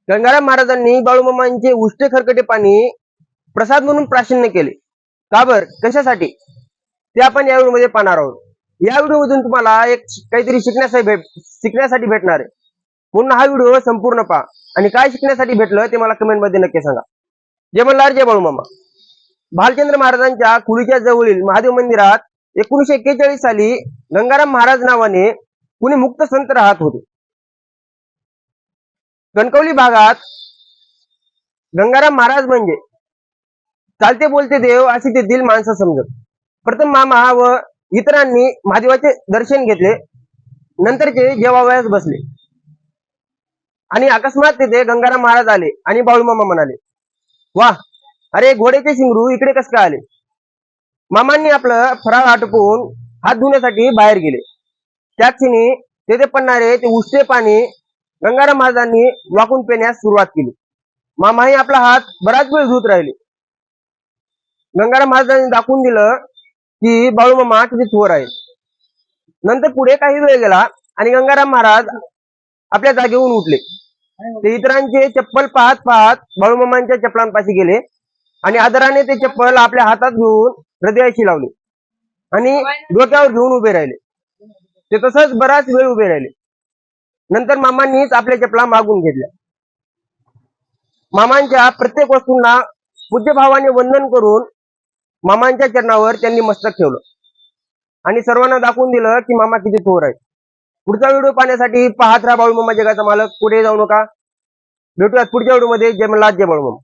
गंगाराम महाराजांनी बाळूमामांचे उष्टे खरकटे पाणी प्रसाद म्हणून प्राशन्य केले. का बर, कशासाठी, ते आपण या व्हिडिओमध्ये पाहणार आहोत. या व्हिडिओमधून तुम्हाला एक काहीतरी शिकण्यासाठी भेटणार आहे. म्हणून हा व्हिडिओ संपूर्ण पहा आणि काय शिकण्यासाठी भेटलं ते मला कमेंट मध्ये नक्की सांगा. जय मल्हार, जय बाळूमामा. भालचंद्र महाराजांच्या कुळीच्या जवळील महादेव मंदिरात 1941 साली गंगाराम महाराज नावाने कुणी मुक्त संत राहत होते. कणकवली भागात गंगाराम महाराज म्हणजे चालते बोलते देव अशी तेथील माणसं समजत. प्रथम मामा व इतरांनी महादेवाचे दर्शन घेतले. नंतरचे जेवावयास बसले आणि अकस्मात तिथे गंगाराम महाराज आले आणि बाळूमामा म्हणाले, वाह, अरे घोड्याचे शिंगरू इकडे कस काय आले. मामांनी आपलं फराळ आटोपून हात धुण्यासाठी बाहेर गेले. त्या क्षणी तेथे पडणारे ते उष्टे पाणी गंगाराम महाराजांनी वाकून पिण्यास सुरुवात केली. मामाही आपला हात बराच वेळ धुत राहिले. गंगाराम महाराजांनी दाखवून दिलं की बाळूमामा किती थोर आहे. नंतर पुढे काही वेळ गेला आणि गंगाराम महाराज आपल्या जागेवरून उठले. ते इतरांचे चप्पल पाहत पाहत बाळूमामांच्या चप्पलांपाशी गेले आणि आदराने ते चप्पल आपल्या हातात घेऊन हृदयाशी लावले आणि डोक्यावर घेऊन उभे राहिले. ते तसंच बराच वेळ उभे राहिले. नंतर मामांनीच आपल्या चपला मागून घेतल्या. मामांच्या प्रत्येक वस्तूंना पूज्यभावाने वंदन करून मामांच्या चरणावर त्यांनी मस्तक ठेवलं आणि सर्वांना दाखवून दिलं की मामा किती थोर आहे. पुढचा व्हिडिओ पाहण्यासाठी पाहत राहा बाळूमामा जगाचा मालक. पुढे जाऊ नका. भेटूयात पुढच्या व्हिडिओमध्ये. जय मल्हार, जय बाळूमामा.